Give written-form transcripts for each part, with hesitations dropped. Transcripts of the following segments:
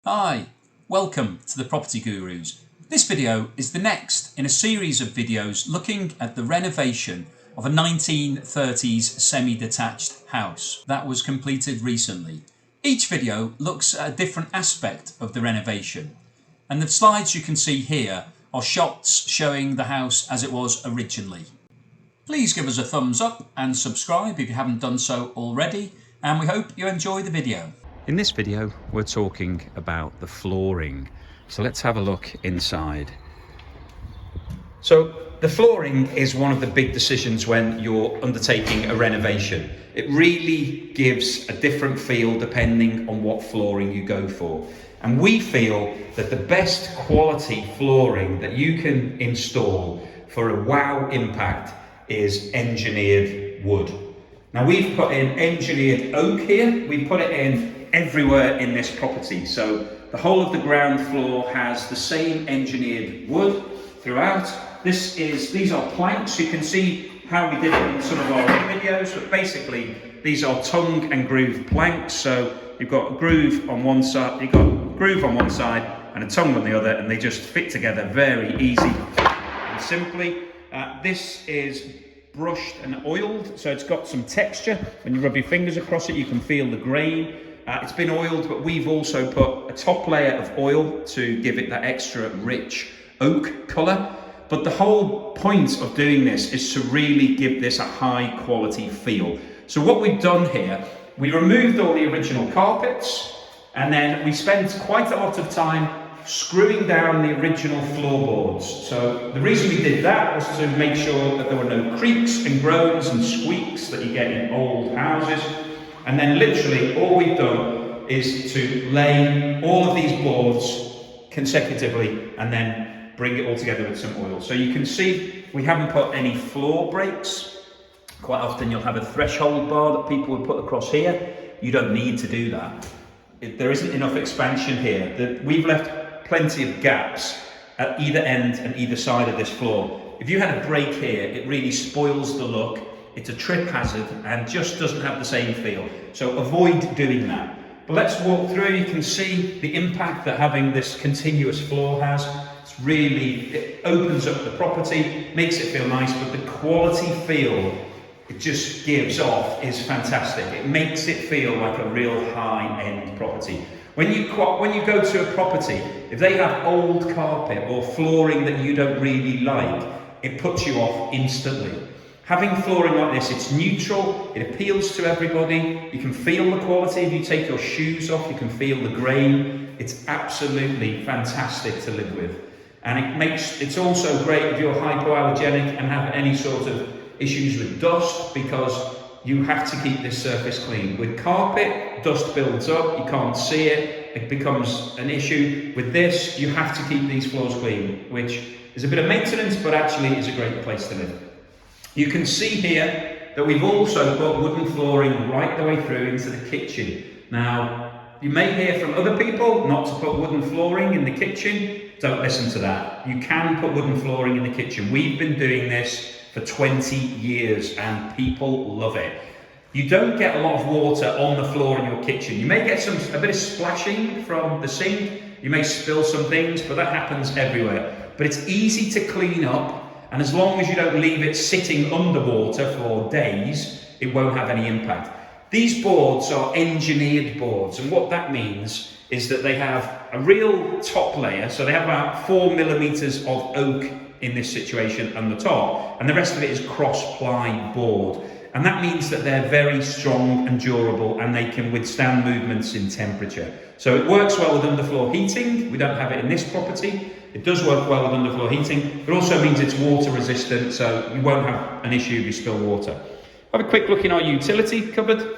Hi, welcome to the Property Gurus. This video is the next in a series of videos looking at the renovation of a 1930s semi-detached house that was completed recently. Each video looks at a different aspect of the renovation, and the slides you can see here are shots showing the house as it was originally. Please give us a thumbs up and subscribe if you haven't done so already, and we hope you enjoy the video. In this video, we're talking about the flooring. So let's have a look inside. So the flooring is one of the big decisions when you're undertaking a renovation. It really gives a different feel depending on what flooring you go for. And we feel that the best quality flooring that you can install for a wow impact is engineered wood. Now we've put in engineered oak here. We put it in everywhere in this property. So the whole of the ground floor has the same engineered wood throughout. These are planks. You can see how we did it in some of our videos, but basically these are tongue and groove planks. So you've got a groove on one side, and a tongue on the other, and they just fit together very easy and simply. This is brushed and oiled, so it's got some texture. When you rub your fingers across it, you can feel the grain. It's been oiled, but we've also put a top layer of oil to give it that extra rich oak colour. But the whole point of doing this is to really give this a high quality feel. So what we've done here, we removed all the original carpets, and then we spent quite a lot of time screwing down the original floorboards. So the reason we did that was to make sure that there were no creaks and groans and squeaks that you get in old houses. And then literally all we've done is to lay all of these boards consecutively and then bring it all together with some oil. So you can see we haven't put any floor breaks. Quite often you'll have a threshold bar that people would put across here. You don't need to do that. There isn't enough expansion here. We've left plenty of gaps at either end and either side of this floor. If you had a break here, it really spoils the look. It's a trip hazard and just doesn't have the same feel. So avoid doing that. But let's walk through. You can see the impact that having this continuous floor has. It opens up the property, makes it feel nice, but the quality feel it just gives off is fantastic. It makes it feel like a real high-end property. When you go to a property, if they have old carpet or flooring that you don't really like, it puts you off instantly. Having flooring like this, it's neutral, it appeals to everybody, you can feel the quality. If you take your shoes off, you can feel the grain. It's absolutely fantastic to live with. And it's also great if you're hypoallergenic and have any sort of issues with dust, because you have to keep this surface clean. With carpet, dust builds up, you can't see it, it becomes an issue. With this, you have to keep these floors clean, which is a bit of maintenance, but actually is a great place to live. You can see here that we've also put wooden flooring right the way through into the kitchen. Now, you may hear from other people not to put wooden flooring in the kitchen. Don't listen to that. You can put wooden flooring in the kitchen. We've been doing this for 20 years and people love it. You don't get a lot of water on the floor in your kitchen. You may get a bit of splashing from the sink. You may spill some things, but that happens everywhere. But it's easy to clean up. And as long as you don't leave it sitting underwater for days, it won't have any impact. These boards are engineered boards, and what that means is that they have a real top layer, so they have about 4 millimeters of oak in this situation on the top, and the rest of it is cross-ply board. And that means that they're very strong and durable, and they can withstand movements in temperature. So it works well with underfloor heating. We don't have it in this property. It does work well with underfloor heating. It also means it's water resistant, so you won't have an issue if you spill water. Have a quick look in our utility cupboard,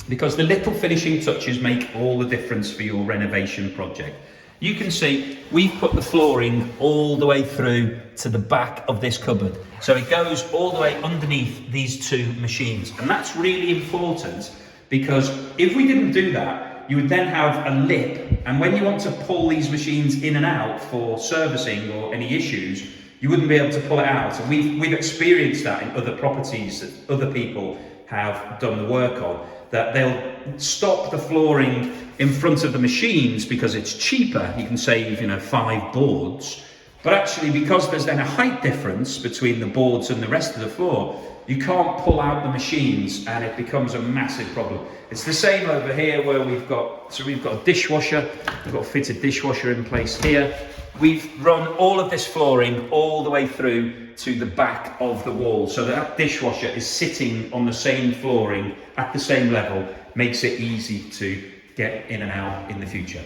because the little finishing touches make all the difference for your renovation project. You can see we've put the flooring all the way through to the back of this cupboard. So it goes all the way underneath these two machines. And that's really important, because if we didn't do that, you would then have a lip. And when you want to pull these machines in and out for servicing or any issues, you wouldn't be able to pull it out. And we've experienced that in other properties that other people have done the work on. that they'll stop the flooring in front of the machines because it's cheaper. You can save, 5 boards. But actually, because there's then a height difference between the boards and the rest of the floor, you can't pull out the machines and it becomes a massive problem. It's the same over here where we've got a dishwasher. We've got a fitted dishwasher in place here. We've run all of this flooring all the way through to the back of the wall, so that dishwasher is sitting on the same flooring at the same level, makes it easy to get in and out in the future.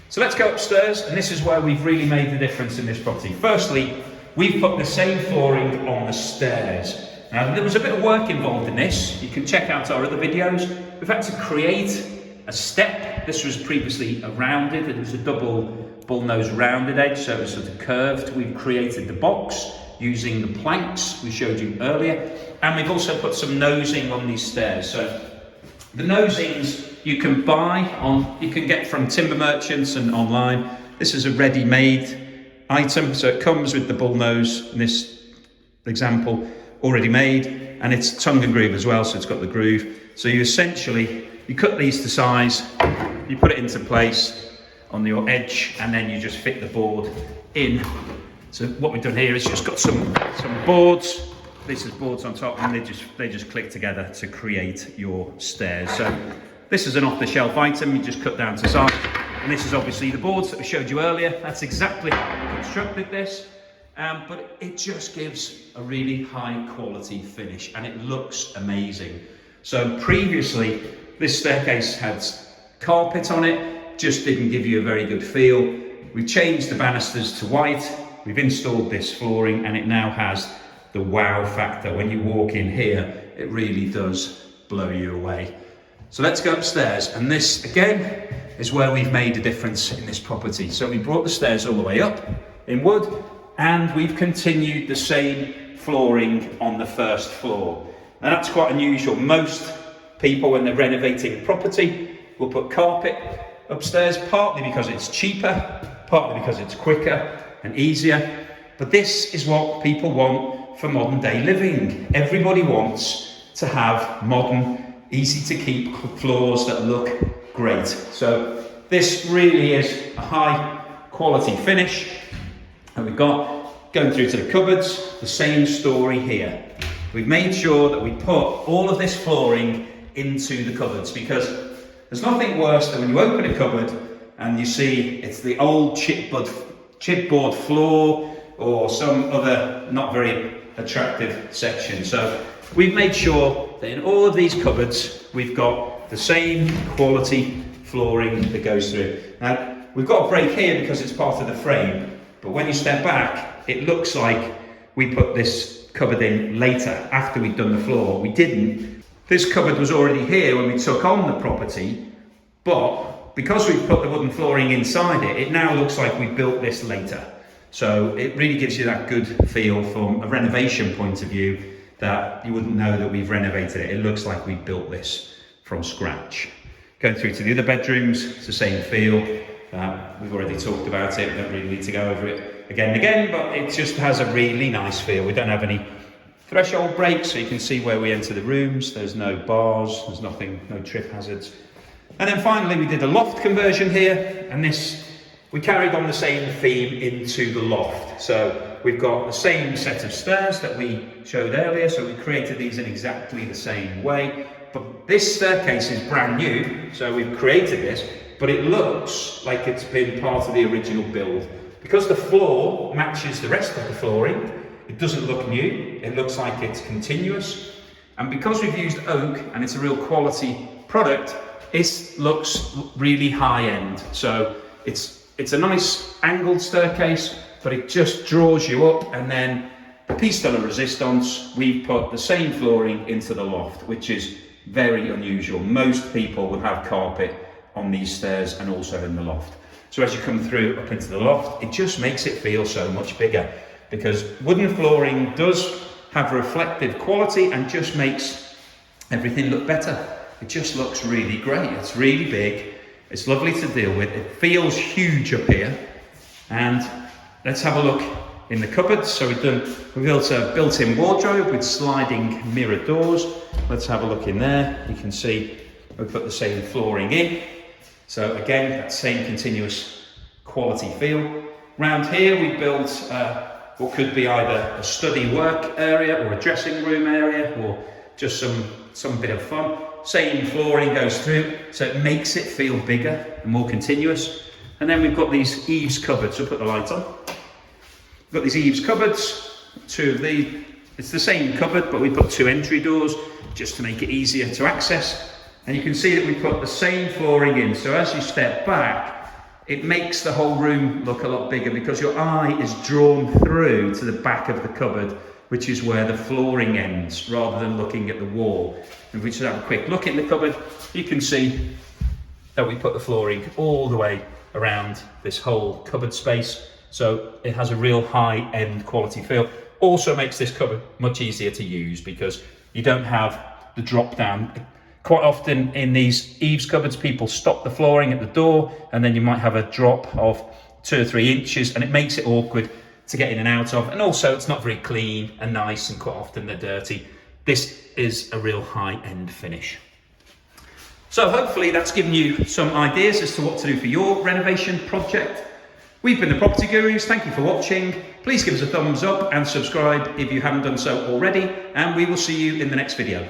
So let's go upstairs, and this is where we've really made the difference in this property. Firstly, we've put the same flooring on the stairs. Now, there was a bit of work involved in this. You can check out our other videos. We've had to create a step. This was previously a rounded, it was a double bullnose rounded edge, so it was sort of curved. We've created the box using the planks we showed you earlier, and we've also put some nosing on these stairs. So the nosings you can you can get from timber merchants and online. This is a ready-made item, so it comes with the bullnose in this example already made, and it's tongue and groove as well, so it's got the groove. So you cut these to size, you put it into place on your edge, and then you just fit the board in. So what we've done here is just got some boards. This is boards on top, and they just click together to create your stairs. So this is an off-the-shelf item, you just cut down to size. And this is obviously the boards that we showed you earlier. That's exactly how we constructed this. But it just gives a really high quality finish, and it looks amazing. So previously, this staircase had carpet on it, just didn't give you a very good feel. We've changed the banisters to white. We've installed this flooring, and it now has the wow factor. When you walk in here, it really does blow you away. So let's go upstairs, and this again is where we've made a difference in this property. So we brought the stairs all the way up in wood, and we've continued the same flooring on the first floor. Now that's quite unusual. Most people, when they're renovating property, will put carpet upstairs, partly because it's cheaper, partly because it's quicker and easier. But this is what people want for modern day living. Everybody wants to have modern, easy to keep floors that look great. So this really is a high quality finish. And we've got, going through to the cupboards, the same story here. We've made sure that we put all of this flooring into the cupboards, because there's nothing worse than when you open a cupboard and you see it's the old chipboard floor or some other not very attractive section. So we've made sure that in all of these cupboards we've got the same quality flooring that goes through. Now we've got a break here because it's part of the frame, but when you step back it looks like we put this cupboard in later, after we'd done the floor. We didn't. This cupboard was already here when we took on the property, but because we've put the wooden flooring inside it, it now looks like we built this later. So it really gives you that good feel from a renovation point of view, that you wouldn't know that we've renovated it. It looks like we built this from scratch. Going through to the other bedrooms, it's the same feel. We've already talked about it, we don't really need to go over it again and again, but it just has a really nice feel. We don't have any threshold breaks, so you can see where we enter the rooms. There's no bars, there's nothing, no trip hazards. And then finally we did a loft conversion here, and this, we carried on the same theme into the loft. So we've got the same set of stairs that we showed earlier, so we created these in exactly the same way. But this staircase is brand new, so we've created this, but it looks like it's been part of the original build. Because the floor matches the rest of the flooring, it doesn't look new, it looks like it's continuous. And because we've used oak and it's a real quality product, it looks really high-end. So it's a nice angled staircase, but it just draws you up. And then the piece de la resistance, we've put the same flooring into the loft, which is very unusual. Most people would have carpet on these stairs and also in the loft. So as you come through up into the loft, it just makes it feel so much bigger, because wooden flooring does have reflective quality and just makes everything look better. It just looks really great. It's really big. It's lovely to deal with. It feels huge up here. And let's have a look in the cupboards. So we've built a built-in wardrobe with sliding mirror doors. Let's have a look in there. You can see we put the same flooring in. So again, that same continuous quality feel. Round here we built what could be either a study work area or a dressing room area or just some bit of fun. Same flooring goes through, so it makes it feel bigger and more continuous. And then we've got these eaves cupboards. So put the light on. We've got these eaves cupboards. It's the same cupboard, but we put 2 entry doors just to make it easier to access. And you can see that we put the same flooring in. So as you step back, it makes the whole room look a lot bigger because your eye is drawn through to the back of the cupboard, which is where the flooring ends, rather than looking at the wall. If we just have a quick look in the cupboard, you can see that we put the flooring all the way around this whole cupboard space. So it has a real high-end quality feel. Also makes this cupboard much easier to use because you don't have the drop down. Quite often in these eaves cupboards, people stop the flooring at the door and then you might have a drop of 2 or 3 inches and it makes it awkward to get in and out of. And also it's not very clean and nice and quite often they're dirty. This is a real high-end finish. So hopefully that's given you some ideas as to what to do for your renovation project. We've been the Property Gurus. Thank you for watching. Please give us a thumbs up and subscribe if you haven't done so already, and we will see you in the next video.